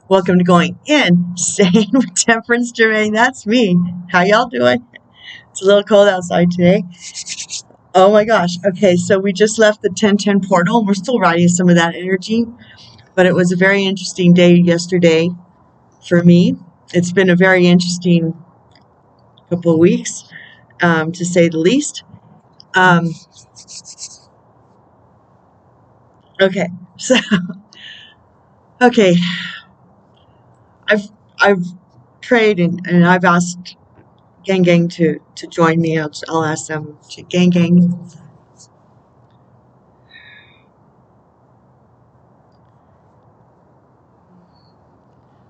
Welcome to Going In, Staying with Temperance Jermaine. That's me. How y'all doing? It's a little cold outside today. Oh my gosh. Okay, so we just left the 1010 portal, and we're still riding some of that energy, but it was a very interesting day yesterday for me. It's been a very interesting couple of weeks, to say the least. Okay, so okay, I've prayed and I've asked Gang to join me. I'll ask them to Gang.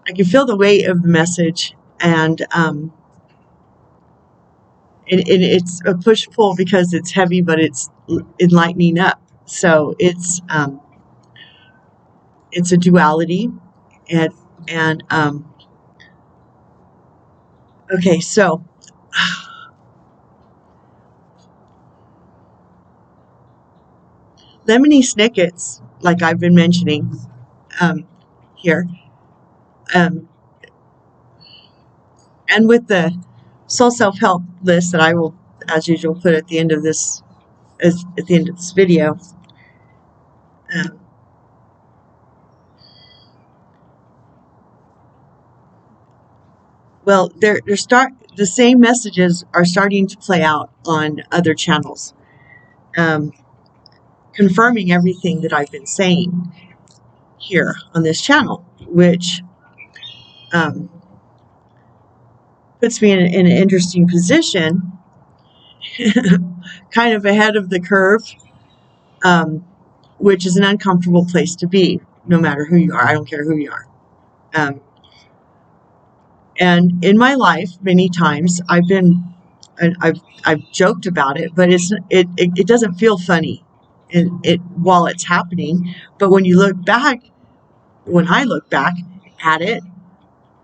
I can feel the weight of the message, and it's a push-pull because it's heavy, but it's enlightening up. So it's a duality, and okay, so lemony snickets, like I've been mentioning here, and with the soul self-help list that I will, as usual, put at the end of this video. Well, the same messages are starting to play out on other channels, confirming everything that I've been saying here on this channel, which puts me in an interesting position, kind of ahead of the curve, which is an uncomfortable place to be, no matter who you are. I don't care who you are. And in my life, many times I've joked about it, but it doesn't feel funny, while it's happening. But when I look back at it,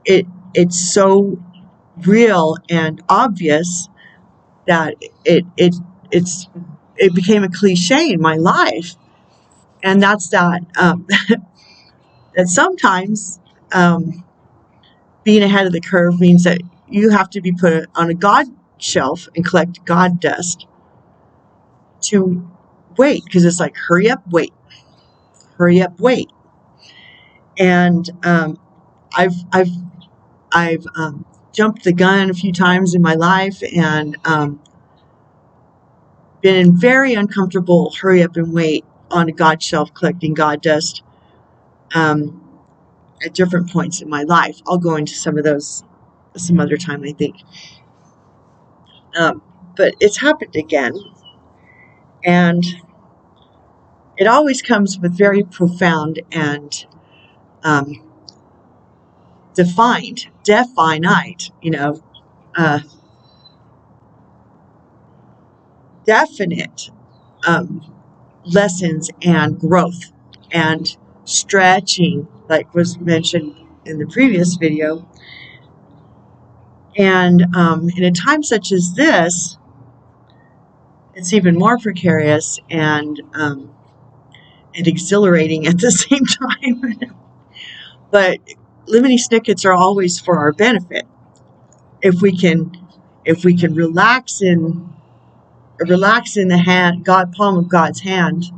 it's so real and obvious that it became a cliche in my life, and that's that that sometimes being ahead of the curve means that you have to be put on a God shelf and collect God dust to wait, because it's like hurry up, wait, and I've jumped the gun a few times in my life, and been in very uncomfortable hurry up and wait on a God shelf collecting God dust at different points in my life. I'll go into some of those some other time, I think. But it's happened again, and it always comes with very profound and definite, definite lessons and growth and stretching, like was mentioned in the previous video. And in a time such as this, it's even more precarious and exhilarating at the same time. But lemony snickets are always for our benefit. If we can relax in the palm of God's hand,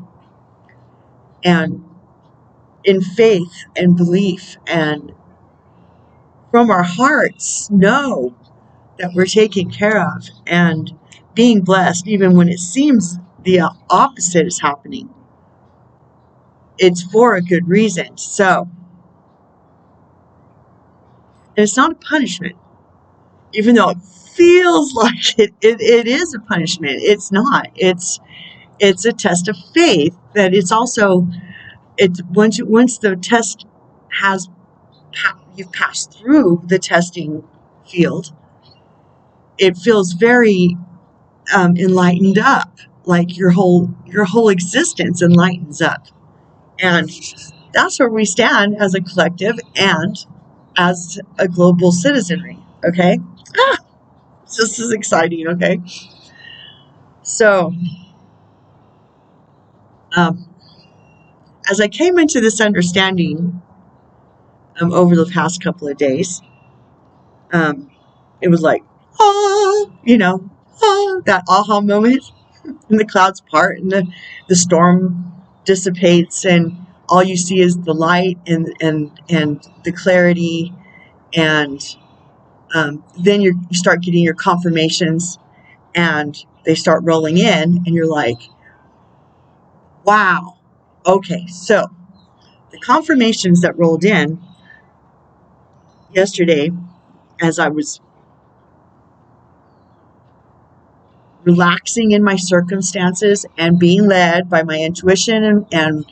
and in faith and belief, and from our hearts know that we're taken care of and being blessed, even when it seems the opposite is happening, it's for a good reason. So, and it's not a punishment, even though it feels like it is a punishment. It's not. It's a test of faith. That it's also, once the test you've passed through the testing field, it feels very enlightened up, like your whole existence enlightens up. And that's where we stand as a collective and as a global citizenry. Okay, this is exciting. Okay, so as I came into this understanding over the past couple of days. It was like, oh, that aha moment, and the clouds part, and the storm dissipates, and all you see is the light and the clarity, and then you start getting your confirmations, and they start rolling in, and you're like, wow, okay. So the confirmations that rolled in yesterday, as I was relaxing in my circumstances and being led by my intuition and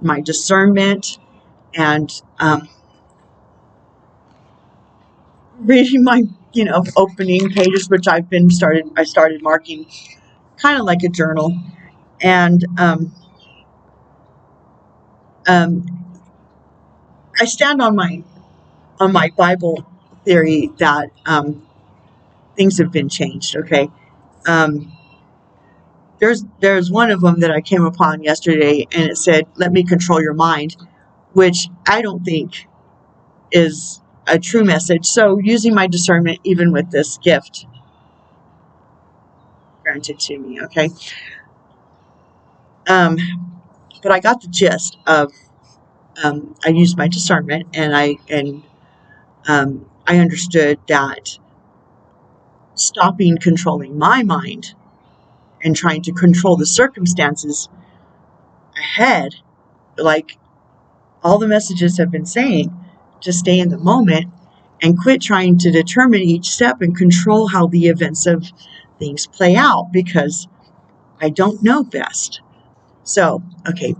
my discernment, and reading my opening pages, which I started marking kind of like a journal, and I stand on my Bible theory that things have been changed. Okay. um, there's one of them that I came upon yesterday, and it said, "Let me control your mind," which I don't think is a true message. So using my discernment, even with this gift granted to me, okay. But I got the gist of, I used my discernment, and I understood that stopping controlling my mind and trying to control the circumstances ahead, like all the messages have been saying, to stay in the moment and quit trying to determine each step and control how the events of things play out, because I don't know best. So, okay,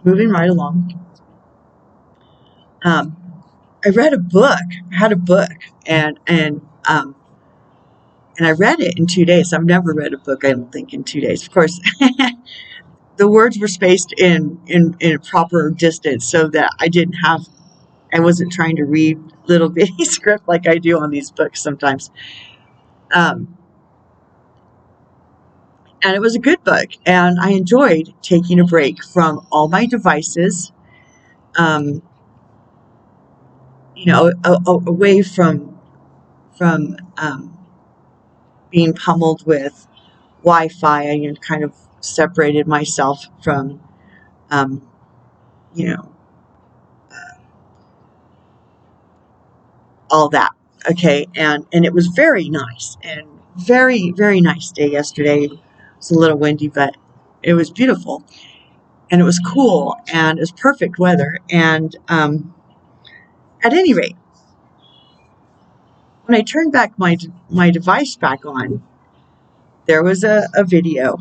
moving right along. I read a book. I had a book, and I read it in 2 days. I've never read a book, I don't think, in 2 days. Of course, the words were spaced in a proper distance, so that I wasn't trying to read little bitty script like I do on these books sometimes. And it was a good book, and I enjoyed taking a break from all my devices, um, away from being pummeled with Wi-Fi. I kind of separated myself from, um, you know, all that. Okay, and it was very nice, and very, very nice day yesterday. It was a little windy, but it was beautiful, and it was cool, and it was perfect weather. And at any rate, when I turned back my device back on, there was a video,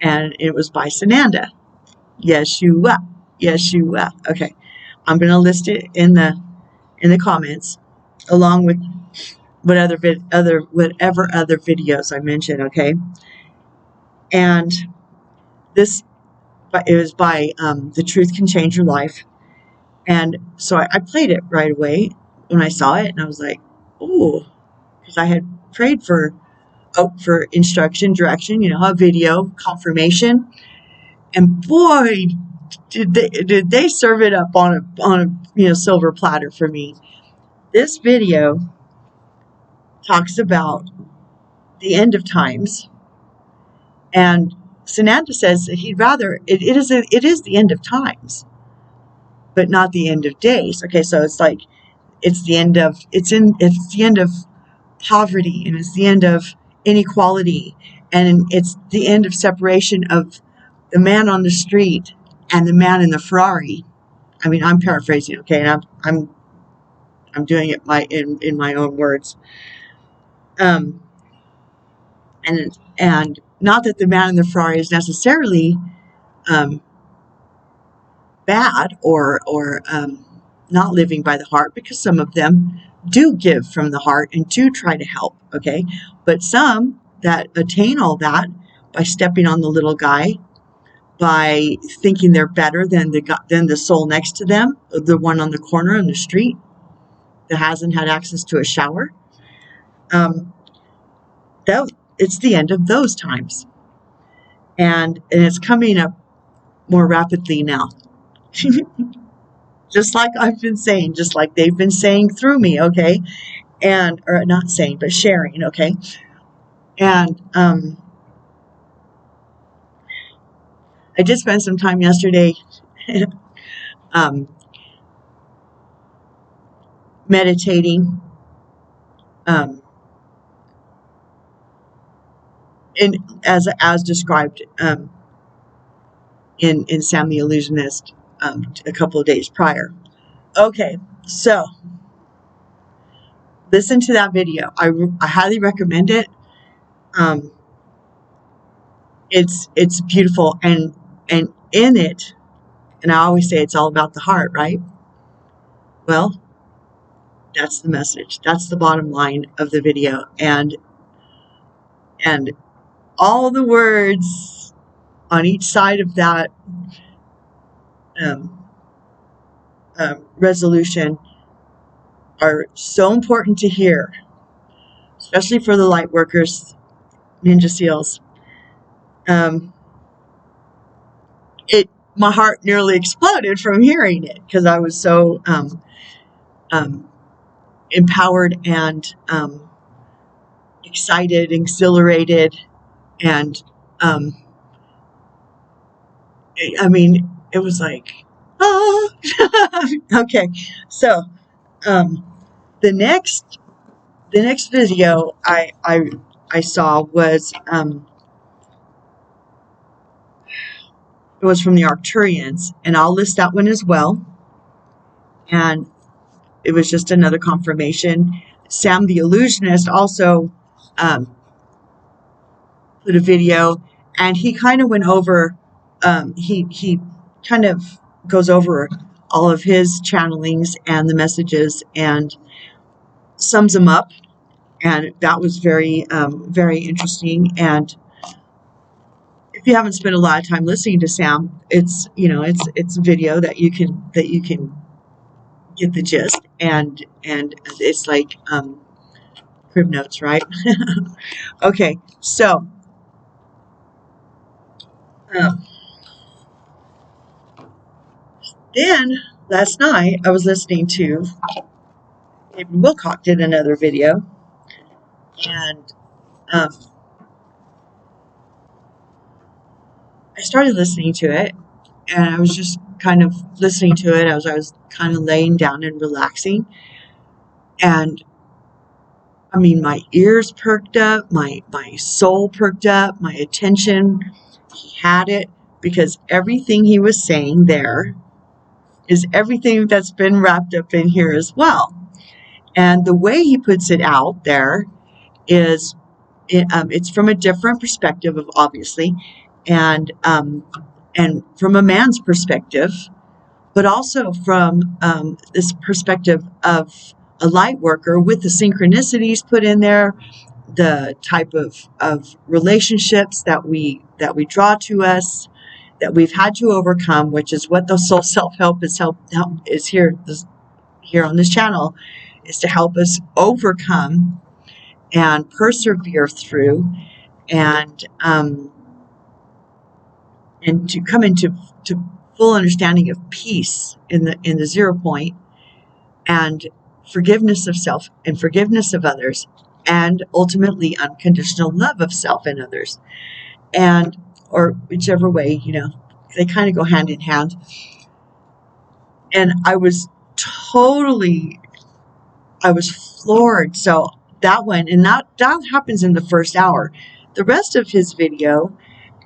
and it was by Sananda. Yeshua, Yeshua. Okay, I'm gonna list it in the comments, along with whatever other videos I mentioned. Okay, and it was by The Truth Can Change Your Life, and so I played it right away when I saw it, and I was like, "Ooh," because I had prayed for instruction, direction, a video confirmation, and boy, did they serve it up on a silver platter for me. This video talks about the end of times, and Sananda says that he'd rather it is the end of times, but not the end of days. Okay, so it's like it's the end of poverty, and it's the end of inequality, and it's the end of separation of the man on the street and the man in the Ferrari. I mean, I'm paraphrasing, okay, and I'm doing it in my own words. And not that the man in the Ferrari is necessarily bad or not living by the heart, because some of them do give from the heart and do try to help, okay? But some that attain all that by stepping on the little guy, by thinking they're better than the soul next to them, the one on the corner on the street that hasn't had access to a shower. That it's the end of those times, and it's coming up more rapidly now. just like I've been saying, just like they've been saying through me, okay? And, or not saying, but sharing, okay? And I did spend some time yesterday um, meditating in as described in Sam the Illusionist a couple of days prior. Okay, so listen to that video. I highly recommend it. It's beautiful, and in it, and I always say it's all about the heart, right? Well, that's the message. That's the bottom line of the video, and all the words on each side of that um, resolution are so important to hear, especially for the light workers, Ninja SEALs. My heart nearly exploded from hearing it because I was so empowered and excited, exhilarated, and I mean, it was like, ah. Okay, so the next video I saw was it was from the Arcturians, and I'll list that one as well. And it was just another confirmation. Sam the Illusionist also put a video, and he kind of went over, he kind of goes over all of his channelings and the messages and sums them up, and that was very very interesting. And if you haven't spent a lot of time listening to Sam, it's it's a video that you can get the gist, and it's like crib notes, right? Okay, so then last night I was listening to David Wilcock did another video, and I started listening to it, and I was just kind of listening to it as I was kind of laying down and relaxing, and I mean, my ears perked up, my soul perked up, my attention, he had it, because everything he was saying there is everything that's been wrapped up in here as well. And the way he puts it out there is, it's from a different perspective, of obviously, and from a man's perspective, but also from this perspective of a light worker, with the synchronicities put in there, the type of relationships that we draw to us, that we've had to overcome, which is what the soul self-help is here on this channel, is to help us overcome and persevere through, and to come into full understanding of peace in the 0 point, and forgiveness of self and forgiveness of others, and ultimately unconditional love of self and others, and or whichever way, they kind of go hand in hand. And I was floored. So that one, and that happens in the first hour. The rest of his video,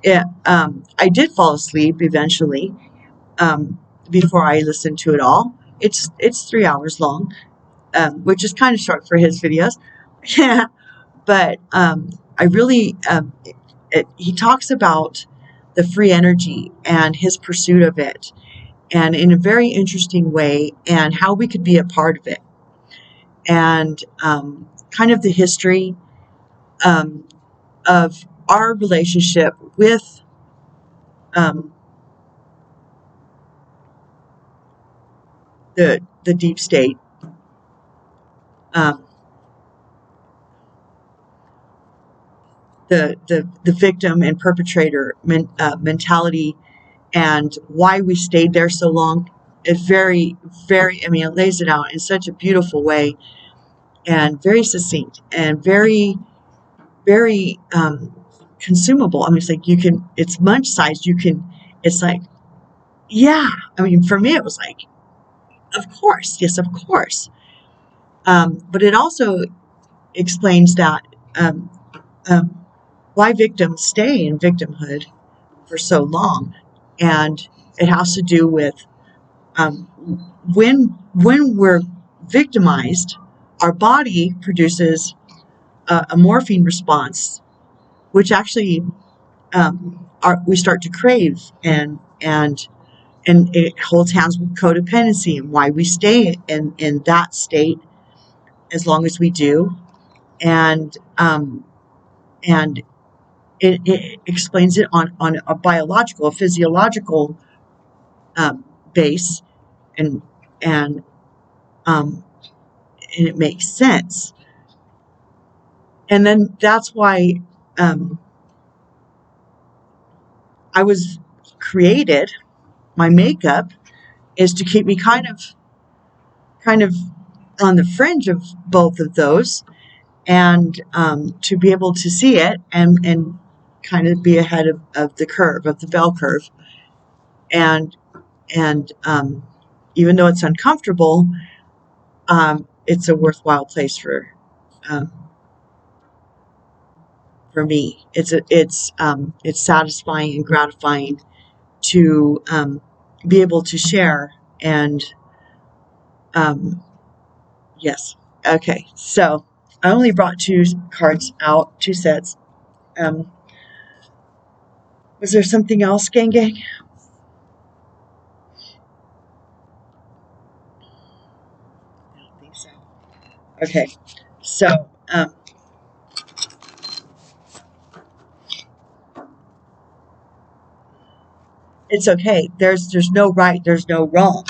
I did fall asleep eventually before I listened to it all. It's 3 hours long, which is kind of short for his videos. But I really, he talks about the free energy and his pursuit of it, and in a very interesting way, and how we could be a part of it, and kind of the history of our relationship with the deep state, the victim and perpetrator mentality, and why we stayed there so long, It's very, very, I mean, it lays it out in such a beautiful way, and very succinct, and very, very consumable. I mean, it's like it's munch sized. It's like, yeah. I mean, for me, it was like, of course, yes, of course. But it also explains that um, um, why victims stay in victimhood for so long, and it has to do with um, when we're victimized, our body produces a morphine response, which actually we start to crave, and it holds hands with codependency and why we stay in that state as long as we do, and it explains it on a biological, a physiological base, and and um, and it makes sense. And then that's why I was created. My makeup is to keep me kind of on the fringe of both of those, and to be able to see it and kind of be ahead of the curve, of the bell curve, and and even though it's uncomfortable, it's a worthwhile place um, for me. It's satisfying and gratifying to be able to share. And yes, okay. So I only brought two cards out, two sets. Was there something else, gang? I don't think so. Okay, so it's okay. There's no right. There's no wrong.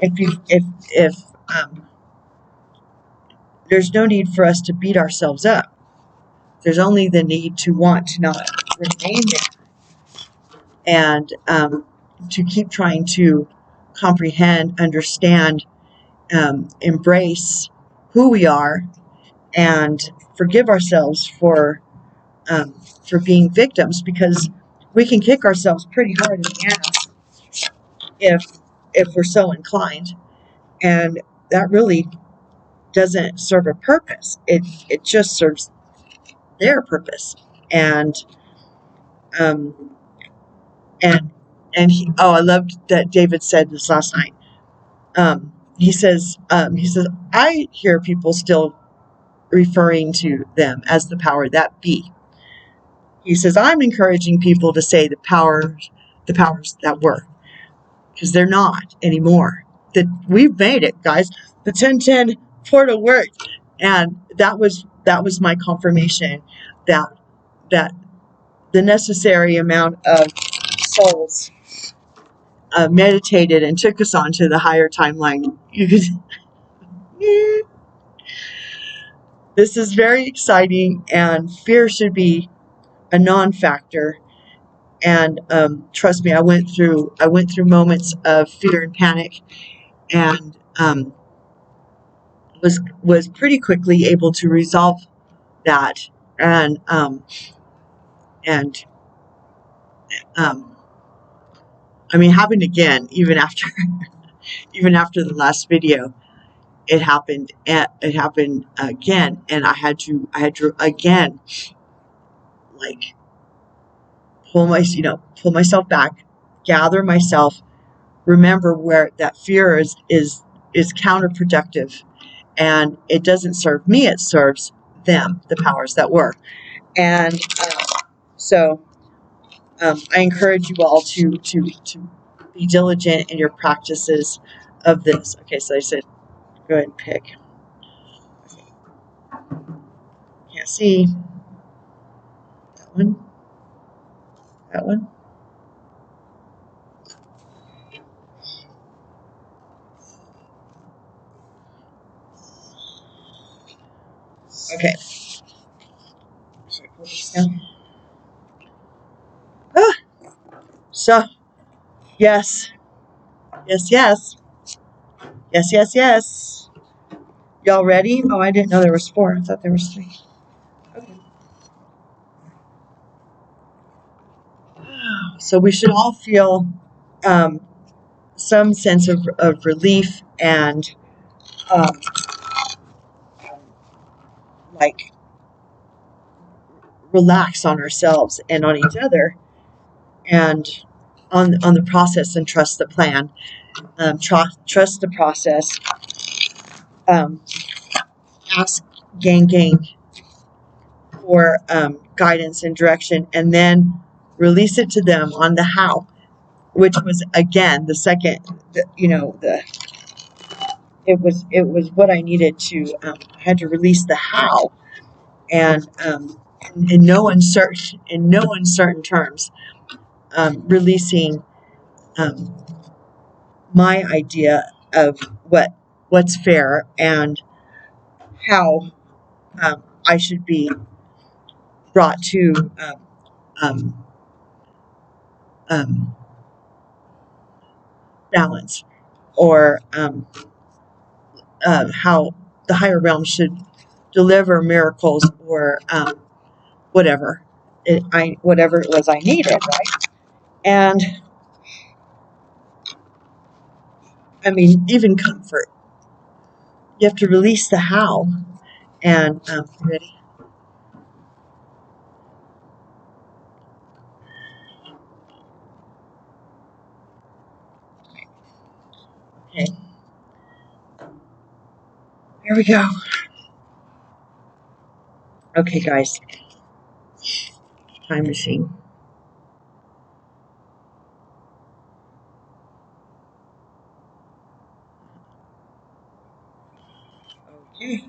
If there's no need for us to beat ourselves up. There's only the need to want to not remain there, and to keep trying to comprehend, understand, embrace who we are, and forgive ourselves for being victims, because we can kick ourselves pretty hard in the ass if we're so inclined, and that really doesn't serve a purpose. It just serves their purpose, and um, and I loved that David said this last night. He says I hear people still referring to them as the power that be. He says I'm encouraging people to say the powers that were, because they're not anymore. That we've made it, guys. The 1010 portal worked, and that was my confirmation that that the necessary amount of souls meditated and took us on to the higher timeline. You could, this is very exciting, and fear should be a non-factor. And trust me, I went through moments of fear and panic, and was pretty quickly able to resolve that, and and um, I mean, happened again even after even after the last video. It happened. It happened again, and I had to again, like, pull myself back, gather myself, remember where that fear is counterproductive, and it doesn't serve me, it serves them, the powers that were. And so I encourage you all to be diligent in your practices of this. Okay, so I said go ahead and pick. Can't see that one, that one. Okay, so I pull this down. Ah, so Yes. Yes, yes. Yes, yes, yes. Y'all ready? Oh, I didn't know there was 4. I thought there was 3. Okay. So we should all feel some sense of relief and um, like relax on ourselves and on each other and on the process, and trust the plan. Trust the process. Um, ask gang for guidance and direction, and then release it to them on the how, which was again the second. It was what I needed to. I had to release the how, and in no uncertain terms, releasing um, my idea of what's fair and how I should be brought to um, um, balance, or how the higher realm should deliver miracles, or whatever it was I needed, right? And I mean, even comfort. You have to release the how. And ready? Okay, here we go. Okay, guys, time machine. Okay.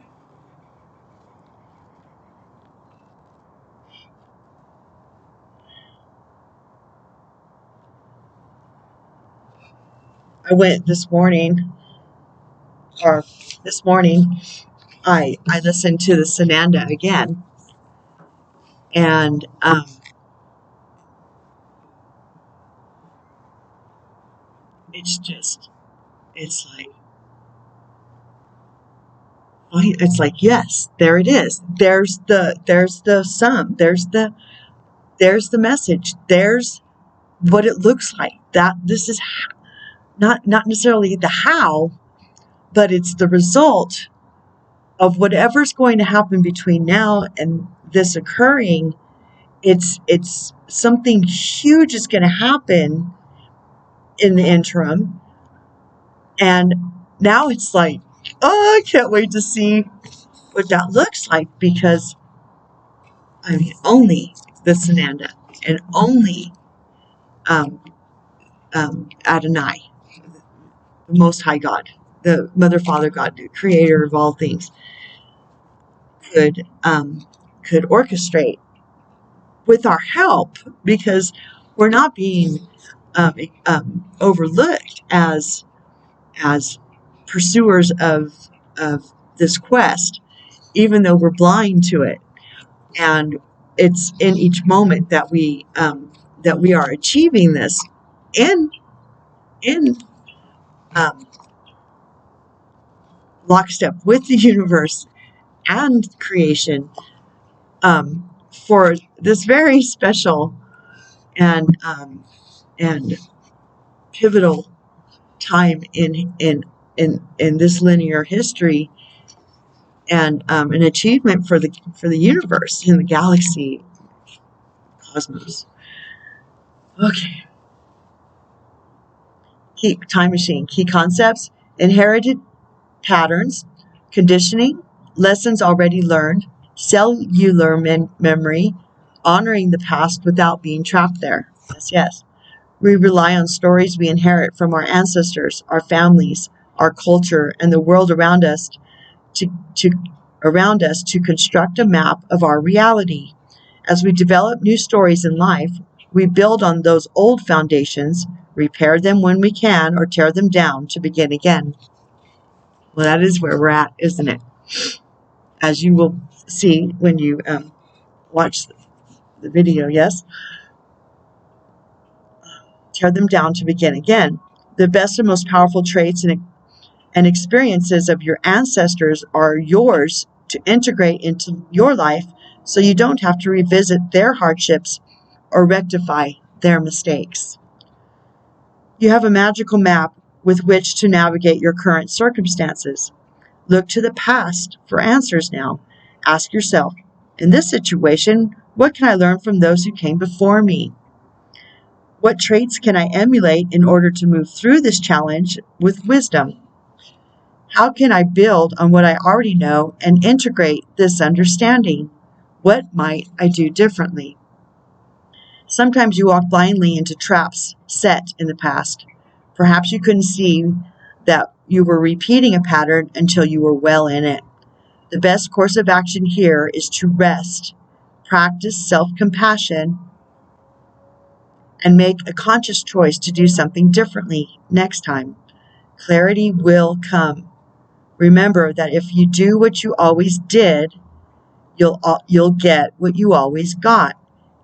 I went this morning, or this morning, I listened to the Sananda again, and it's like, yes, there it is. There's the sum. There's the message. There's what it looks like. That this is not necessarily the how, but it's the result of whatever's going to happen between now and this occurring. It's something huge is going to happen in the interim, and now it's like, oh, I can't wait to see what that looks like, because I mean, only the Sananda and only um, Adonai, the Most High God, the Mother, Father, God, the Creator of all things, could orchestrate with our help, because we're not being overlooked as pursuers of this quest, even though we're blind to it. And it's in each moment that we are achieving this in in um, lockstep with the universe and creation, for this very special and pivotal time in this linear history, and an achievement for the universe and the galaxy, cosmos. Okay. Key time machine. Key concepts: inherited patterns, conditioning, lessons already learned, cellular memory, honoring the past without being trapped there. Yes, yes. We rely on stories we inherit from our ancestors, our families, our culture, and the world to, to around us to construct a map of our reality. As we develop new stories in life, we build on those old foundations, repair them when we can, or tear them down to begin again. Well, that is where we're at, isn't it? As you will see when you watch the video, yes? tear them down to begin again. The best and most powerful traits and experiences of your ancestors are yours to integrate into your life, so you don't have to revisit their hardships or rectify their mistakes. You have a magical map with which to navigate your current circumstances. Look to the past for answers now. Ask yourself, in this situation, what can I learn from those who came before me? What traits can I emulate in order to move through this challenge with wisdom? How can I build on what I already know and integrate this understanding? What might I do differently? Sometimes you walk blindly into traps set in the past. Perhaps you couldn't see that you were repeating a pattern until you were well in it. The best course of action here is to rest, practice self-compassion, and make a conscious choice to do something differently next time. Clarity will come. Remember that if you do what you always did, you'll get what you always got.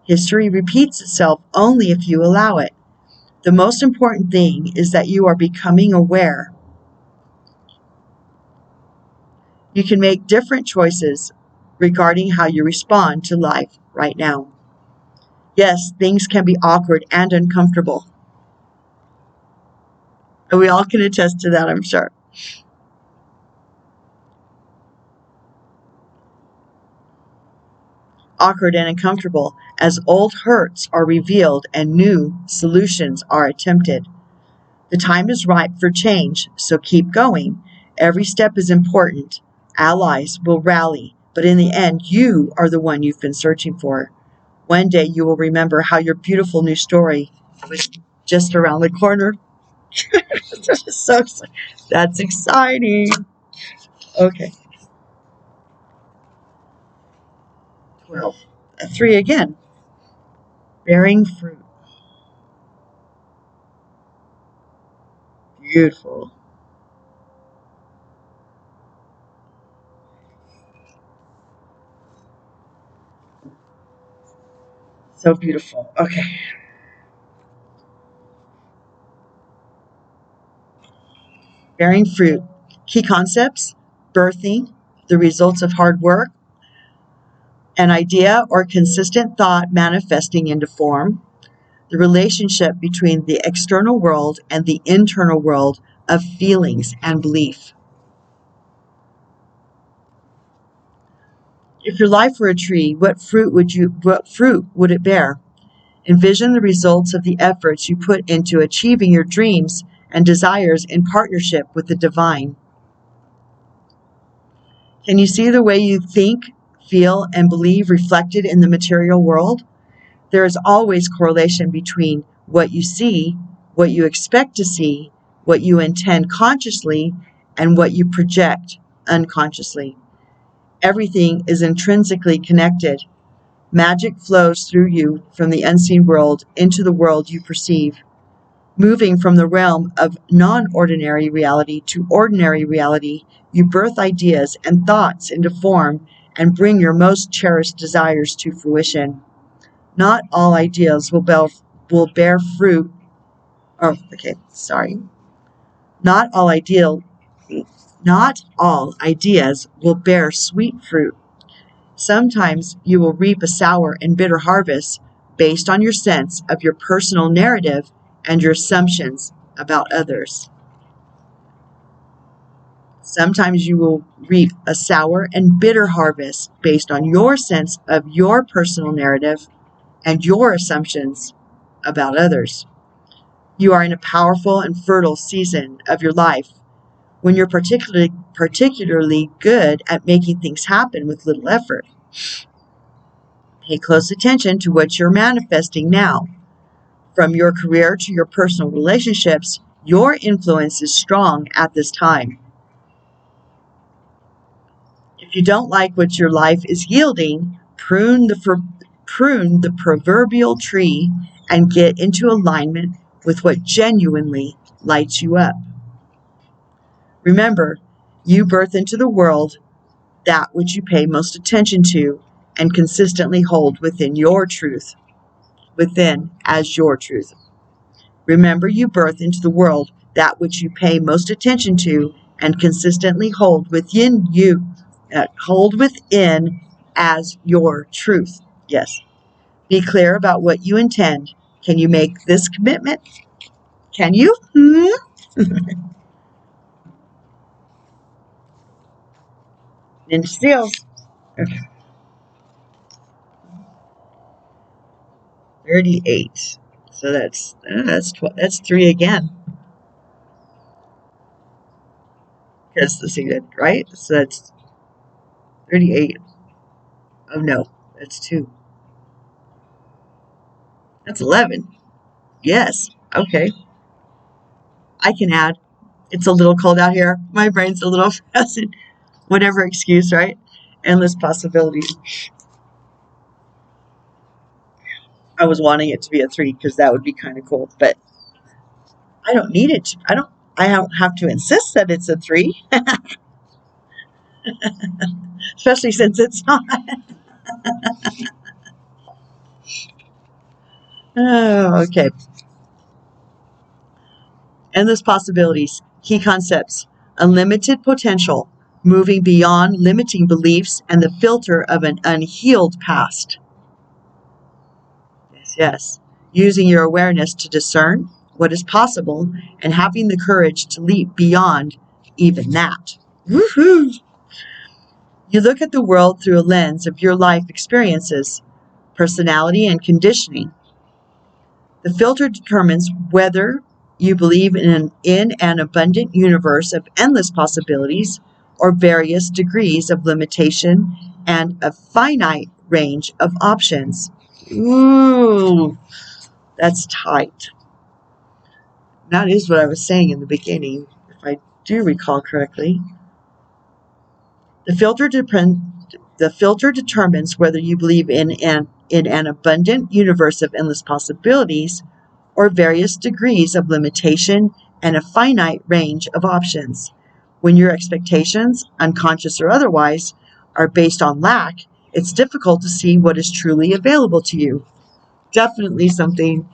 History repeats itself only if you allow it. The most important thing is that you are becoming aware. You can make different choices regarding how you respond to life right now. Yes, things can be awkward and uncomfortable. And we all can attest to that, I'm sure. Awkward and uncomfortable as old hurts are revealed and new solutions are attempted. The time is ripe for change, so keep going. Every step is important. Allies will rally, but in the end, you are the one you've been searching for. One day you will remember how your beautiful new story was just around the corner. That's exciting. Okay. 12. 3 again. Bearing fruit. Beautiful. So beautiful. Okay. Bearing fruit. Key concepts: birthing, the results of hard work, an idea or consistent thought manifesting into form, the relationship between the external world and the internal world of feelings and belief. If your life were a tree, what fruit would it bear? Envision the results of the efforts you put into achieving your dreams and desires in partnership with the divine. Can you see the way you think, feel, and believe reflected in the material world? There is always correlation between what you see, what you expect to see, what you intend consciously, and what you project unconsciously. Everything is intrinsically connected. Magic flows through you from the unseen world into the world you perceive. Moving from the realm of non-ordinary reality to ordinary reality, you birth ideas and thoughts into form and bring your most cherished desires to fruition. Not all ideas will bear fruit. Oh, okay, sorry. Not all ideas will bear sweet fruit. Sometimes you will reap a sour and bitter harvest based on your sense of your personal narrative and your assumptions about others. Sometimes you will reap a sour and bitter harvest based on your sense of your personal narrative and your assumptions about others. You are in a powerful and fertile season of your life when you're particularly good at making things happen with little effort. Pay close attention to what you're manifesting now. From your career to your personal relationships, your influence is strong at this time. If you don't like what your life is yielding, prune the proverbial tree and get into alignment with what genuinely lights you up. Remember, you birth into the world that which you pay most attention to and consistently hold within as your truth. Remember, you birth into the world that which you pay most attention to and consistently hold within as your truth. Yes. Be clear about what you intend. Can you make this commitment? Can you? And still, 38. So that's 3 again. Because right? So that's 38. Oh no, that's 2. That's 11. Yes. Okay. I can add. It's a little cold out here. My brain's a little frozen. Whatever excuse, right? Endless possibilities. I was wanting it to be a 3 because that would be kind of cool, but I don't need it to. I don't have to insist that it's a 3, especially since it's not. Oh, okay. Endless possibilities. Key concepts. Unlimited potential. Moving beyond limiting beliefs and the filter of an unhealed past. Yes. Using your awareness to discern what is possible and having the courage to leap beyond even that. Woohoo! You look at the world through a lens of your life experiences, personality, and conditioning. The filter determines whether you believe in an abundant universe of endless possibilities or various degrees of limitation and a finite range of options. Ooh, that's tight. That is what I was saying in the beginning, if I do recall correctly. The filter determines whether you believe in an abundant universe of endless possibilities or various degrees of limitation and a finite range of options. When your expectations, unconscious or otherwise, are based on lack, it's difficult to see what is truly available to you. Definitely something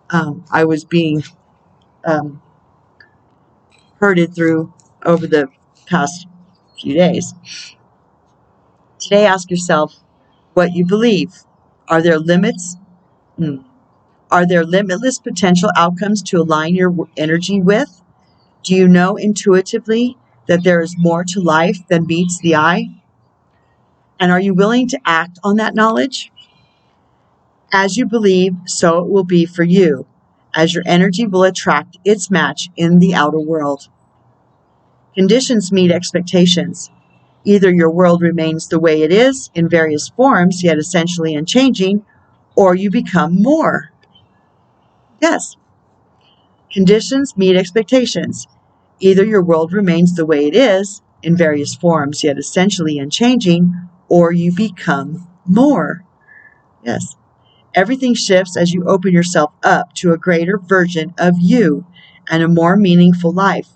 I was being herded through over the past few days. Today, ask yourself what you believe. Are there limits? Are there limitless potential outcomes to align your energy with? Do you know intuitively that there is more to life than meets the eye? And are you willing to act on that knowledge? As you believe, so it will be for you, as your energy will attract its match in the outer world. Conditions meet expectations. Either your world remains the way it is in various forms, yet essentially unchanging, or you become more. Yes. Conditions meet expectations. Either your world remains the way it is in various forms, yet essentially unchanging, or you become more. Yes. Everything shifts as you open yourself up to a greater version of you and a more meaningful life,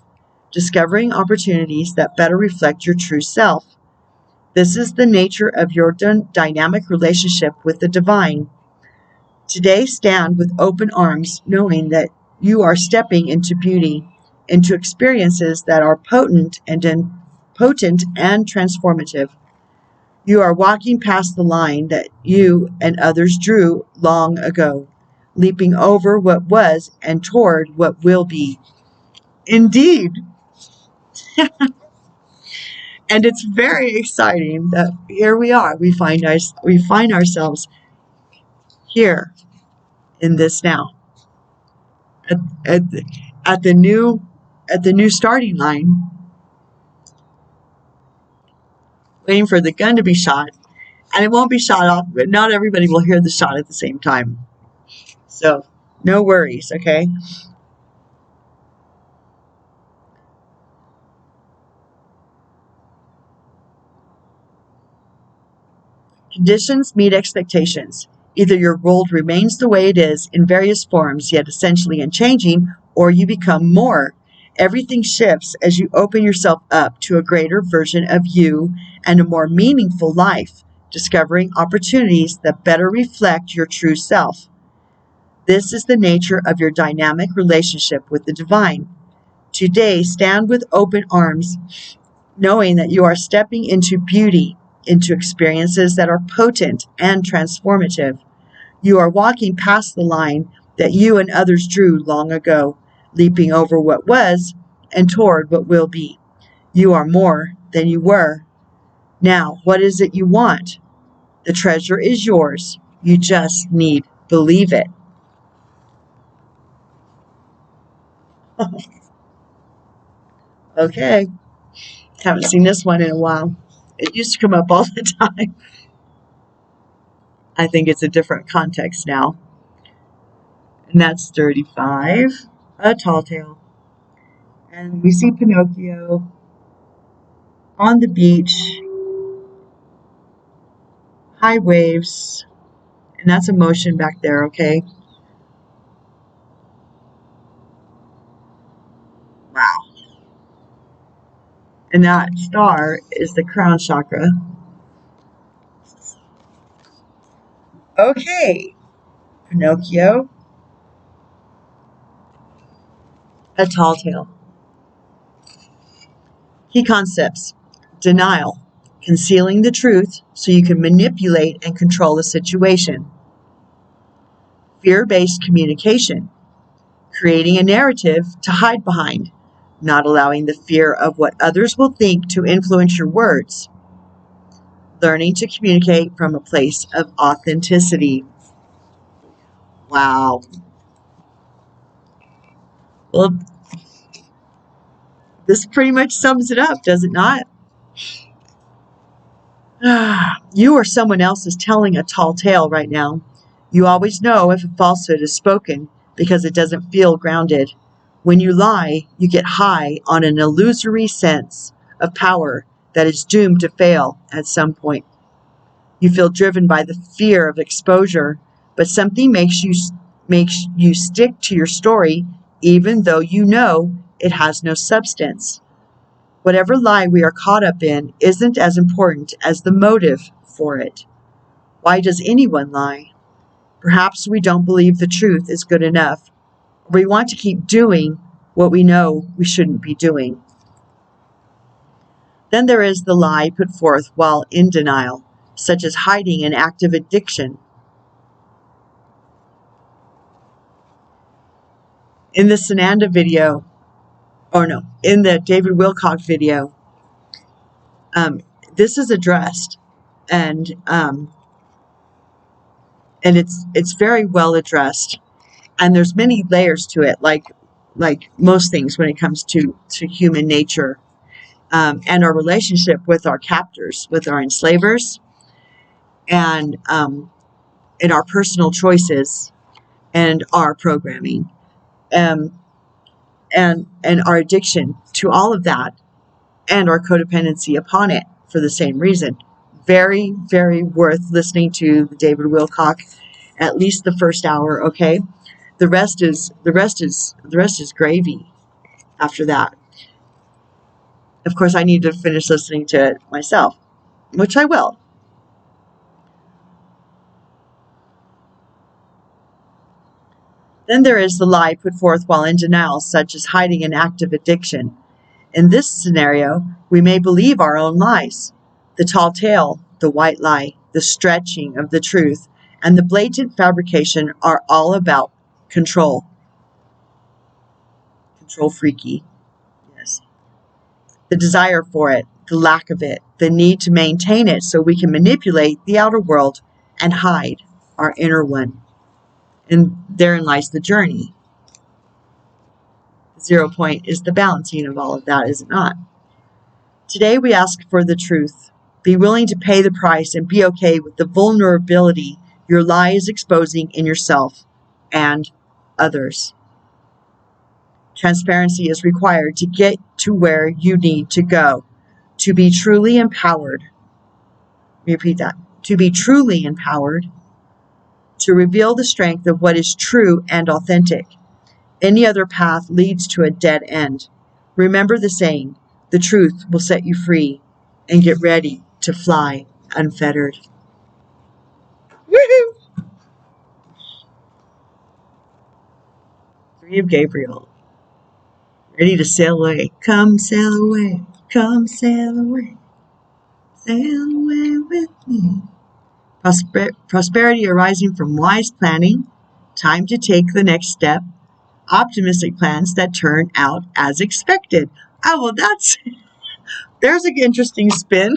discovering opportunities that better reflect your true self. This is the nature of your dynamic relationship with the divine. Today, stand with open arms, knowing that you are stepping into beauty, into experiences that are potent and transformative. You are walking past the line that you and others drew long ago, leaping over what was and toward what will be. Indeed. And it's very exciting that here we are. We find ourselves here in this now. At, at the new starting line, waiting for the gun to be shot, and it won't be shot off, but not everybody will hear the shot at the same time. So no worries, okay? Conditions meet expectations. Either your world remains the way it is in various forms, yet essentially unchanging, or you become more. Everything shifts as you open yourself up to a greater version of you and a more meaningful life, discovering opportunities that better reflect your true self. This is the nature of your dynamic relationship with the divine. Today, stand with open arms, knowing that you are stepping into beauty, into experiences that are potent and transformative. You are walking past the line that you and others drew long ago, leaping over what was and toward what will be. You are more than you were. Now, what is it you want? The treasure is yours. You just need believe it. Okay. Haven't seen this one in a while. It used to come up all the time. I think it's a different context now. And that's 35. A tall tale. And we see Pinocchio on the beach, high waves, and that's emotion back there, okay? Wow. And that star is the crown chakra. Okay, Pinocchio, a tall tale. Key concepts: denial, concealing the truth so you can manipulate and control the situation. Fear-based communication, creating a narrative to hide behind, not allowing the fear of what others will think to influence your words. Learning to communicate from a place of authenticity. Wow. Well, this pretty much sums it up, does it not? You or someone else is telling a tall tale right now. You always know if a falsehood is spoken because it doesn't feel grounded. When you lie, you get high on an illusory sense of power that is doomed to fail at some point. You feel driven by the fear of exposure, but something makes you stick to your story even though you know it has no substance. Whatever lie we are caught up in isn't as important as the motive for it. Why does anyone lie? Perhaps we don't believe the truth is good enough, or we want to keep doing what we know we shouldn't be doing. Then there is the lie put forth while in denial, such as hiding an active addiction. In the Sananda video, in the David Wilcock video, this is addressed, and it's very well addressed, and there's many layers to it, like most things when it comes to human nature, and our relationship with our captors, with our enslavers, and in our personal choices and our programming, and our addiction to all of that, and our codependency upon it for the same reason. Very, very worth listening to David Wilcock, at least the first hour, okay? The rest is gravy after that. Of course, I need to finish listening to it myself, which I will. Then there is the lie put forth while in denial, such as hiding an active addiction. In this scenario, we may believe our own lies. The tall tale, the white lie, the stretching of the truth, and the blatant fabrication are all about control. Control freaky. Yes. The desire for it, the lack of it, the need to maintain it so we can manipulate the outer world and hide our inner one. And therein lies the journey. The 0 point is the balancing of all of that, is it not? Today we ask for the truth. Be willing to pay the price and be okay with the vulnerability your lie is exposing in yourself and others. Transparency is required to get to where you need to go, to be truly empowered. Repeat that. To be truly empowered, to reveal the strength of what is true and authentic. Any other path leads to a dead end. Remember the saying, the truth will set you free, and get ready to fly unfettered. Woohoo! Three of Gabriel. Ready to sail away. Come sail away. Come sail away. Sail away with me. Prosperity arising from wise planning. Time to take the next step. Optimistic plans that turn out as expected. Oh, well, there's an interesting spin.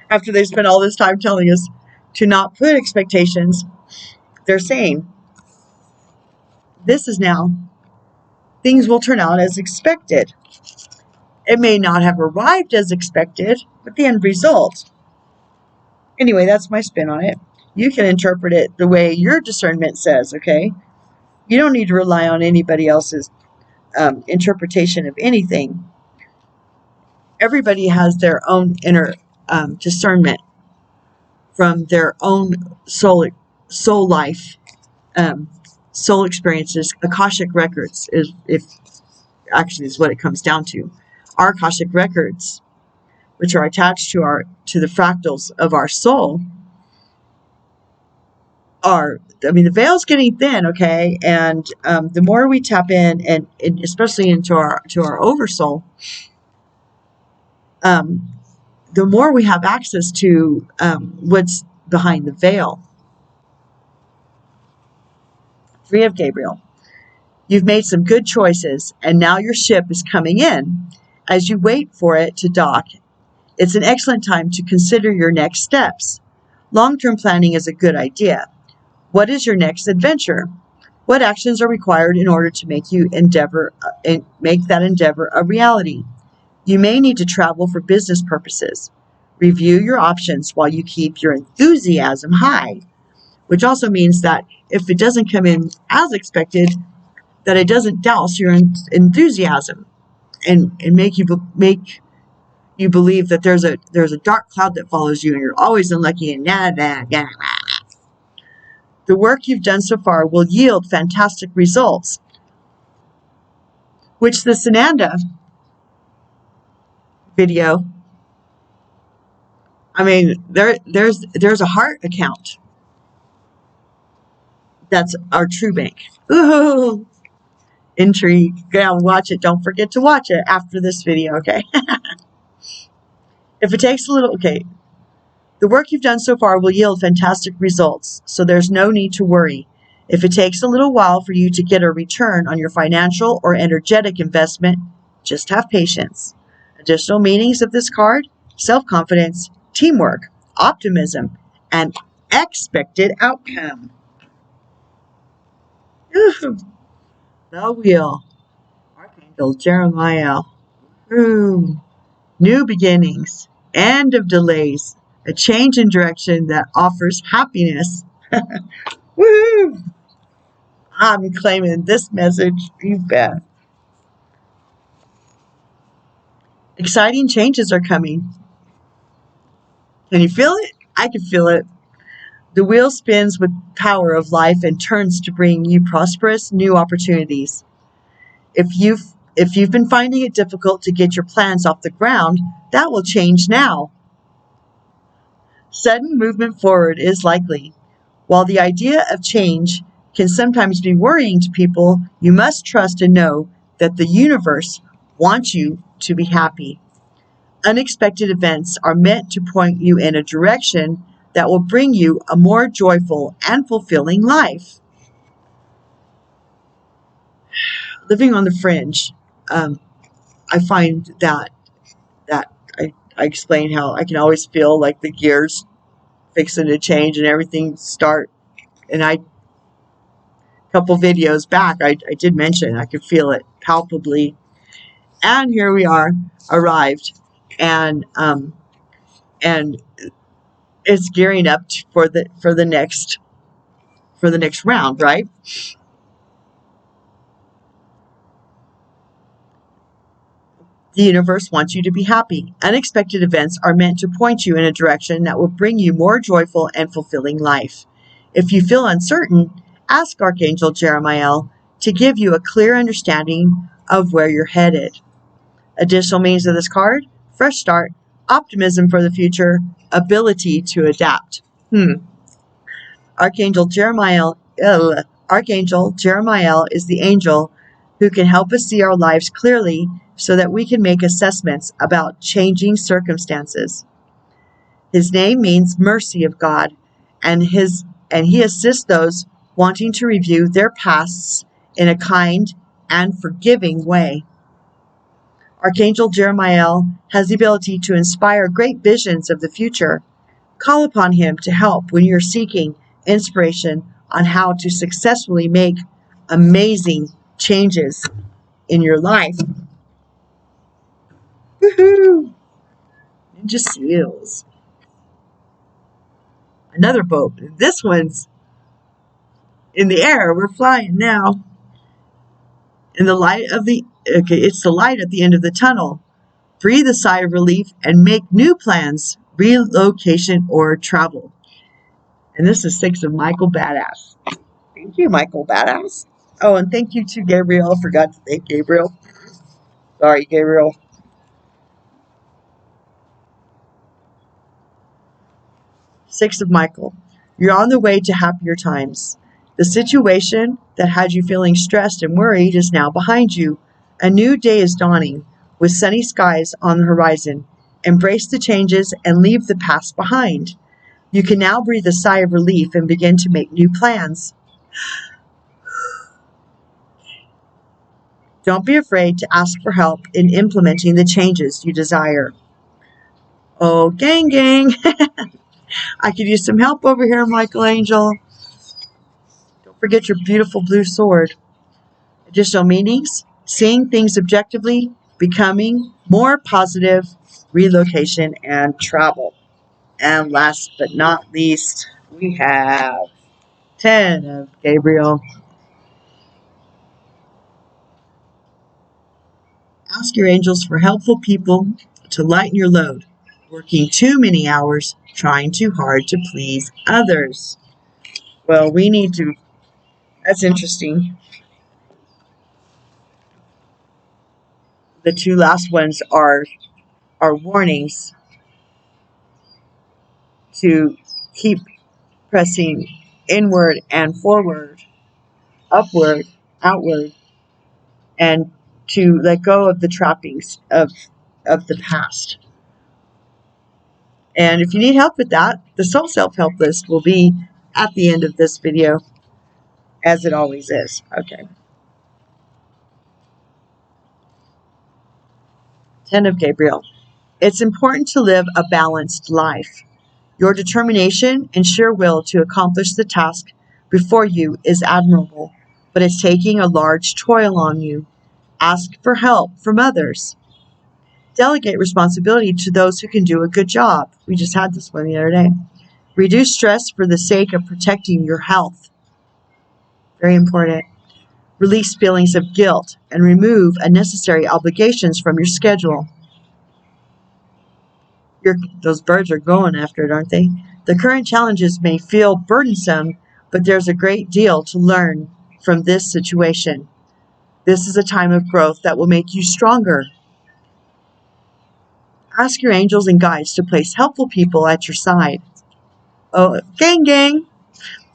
After they spent all this time telling us to not put expectations, they're saying, this is now, things will turn out as expected. It may not have arrived as expected, but the end result. Anyway, that's my spin on it. You can interpret it the way your discernment says, okay? You don't need to rely on anybody else's interpretation of anything. Everybody has their own inner discernment from their own soul life, soul experiences. Akashic records is what it comes down to. Our Akashic records, which are attached to the fractals of our soul, the veil's getting thin, okay? And the more we tap in, and especially into our oversoul, the more we have access to what's behind the veil. Three of Gabriel. You've made some good choices, and now your ship is coming in. As you wait for it to dock, it's an excellent time to consider your next steps. Long-term planning is a good idea. What is your next adventure? What actions are required in order to make that endeavor a reality? You may need to travel for business purposes. Review your options while you keep your enthusiasm high, which also means that if it doesn't come in as expected, that it doesn't douse your enthusiasm and make you believe that there's a dark cloud that follows you and you're always unlucky and The work you've done so far will yield fantastic results, which the Sananda video, there's a heart account. That's our true bank. Ooh, intrigue. Go watch it. Don't forget to watch it after this video, okay? If it takes a little, okay. The work you've done so far will yield fantastic results, so there's no need to worry. If it takes a little while for you to get a return on your financial or energetic investment, just have patience. Additional meanings of this card: self-confidence, teamwork, optimism, and expected outcome. Ooh, the wheel. Archangel Jeremiah. Ooh. New beginnings. End of delays. A change in direction that offers happiness. Woo! I'm claiming this message. You bet. Exciting changes are coming. Can you feel it? I can feel it. The wheel spins with power of life and turns to bring you prosperous new opportunities. If you've been finding it difficult to get your plans off the ground, that will change now. Sudden movement forward is likely. While the idea of change can sometimes be worrying to people, you must trust and know that the universe wants you to be happy. Unexpected events are meant to point you in a direction that will bring you a more joyful and fulfilling life. Living on the fringe, I find that I explain how I can always feel like the gears fixing to change and everything start. And a couple videos back, I did mention I could feel it palpably. And here we are, arrived, and it's gearing up for the next round, right? The universe wants you to be happy. Unexpected events are meant to point you in a direction that will bring you more joyful and fulfilling life. If you feel uncertain, ask Archangel Jeremiah to give you a clear understanding of where you're headed. Additional meanings of this card: fresh start, optimism for the future, ability to adapt. Archangel Jeremiah Archangel Jeremiah is the angel who can help us see our lives clearly so that we can make assessments about changing circumstances. His name means mercy of God, and he assists those wanting to review their pasts in a kind and forgiving way. Archangel Jeremiah has the ability to inspire great visions of the future. Call upon him to help when you're seeking inspiration on how to successfully make amazing changes in your life. Woohoo! Ninja Seals. Another boat. This one's in the air. We're flying now. In the light of it's the light at the end of the tunnel. Breathe a sigh of relief and make new plans, relocation, or travel. And this is 6 of Michael Badass. Thank you, Michael Badass. Oh, and thank you to Gabriel. I forgot to thank Gabriel. Sorry, Gabriel. 6 of Michael. You're on the way to happier times. The situation that had you feeling stressed and worried is now behind you. A new day is dawning with sunny skies on the horizon. Embrace the changes and leave the past behind. You can now breathe a sigh of relief and begin to make new plans. Don't be afraid to ask for help in implementing the changes you desire. Oh, gang. I could use some help over here, Michael Angel. Don't forget your beautiful blue sword. Additional meanings: seeing things objectively, becoming more positive, relocation, and travel. And last but not least, we have 10 of Gabriel. Ask your angels for helpful people to lighten your load. Working too many hours, trying too hard to please others. Well, we need to. That's interesting. The 2 last ones are warnings to keep pressing inward and forward, upward, outward, and to let go of the trappings of the past. And if you need help with that, the Soul Self-Help list will be at the end of this video, as it always is. Okay. 10 of Gabriel. It's important to live a balanced life. Your determination and sheer will to accomplish the task before you is admirable, but it's taking a large toil on you. Ask for help from others. Delegate responsibility to those who can do a good job. We just had this one the other day. Reduce stress for the sake of protecting your health. Very important. Release feelings of guilt and remove unnecessary obligations from your schedule. Those birds are going after it, aren't they? The current challenges may feel burdensome, but there's a great deal to learn from this situation. This is a time of growth that will make you stronger. Ask your angels and guides to place helpful people at your side. Oh, gang.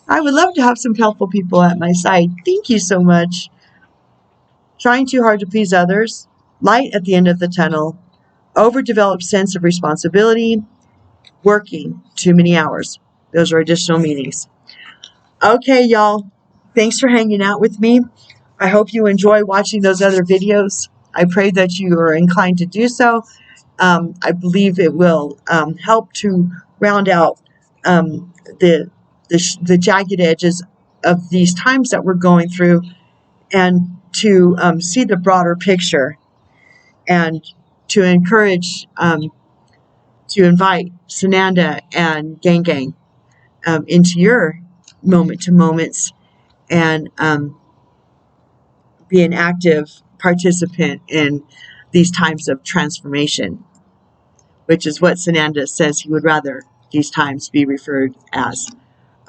I would love to have some helpful people at my side. Thank you so much. Trying too hard to please others. Light at the end of the tunnel. Overdeveloped sense of responsibility. Working too many hours. Those are additional meanings. Okay, y'all. Thanks for hanging out with me. I hope you enjoy watching those other videos. I pray that you are inclined to do so. I believe it will help to round out the jagged edges of these times that we're going through, and to see the broader picture, and to encourage, to invite Sananda and Gang into your moment-to moments, and be an active participant in these times of transformation, which is what Sananda says he would rather these times be referred as.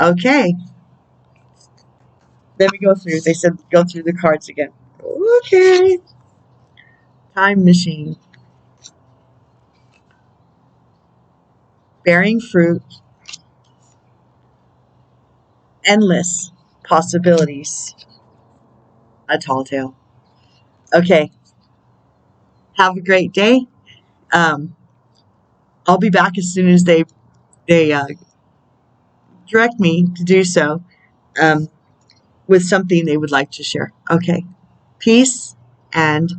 Okay. Let me go through. They said go through the cards again. Okay. Time machine. Bearing fruit. Endless. possibilities. A tall tale. Okay. Have a great day. I'll be back as soon as they direct me to do so, with something they would like to share. Okay. Peace and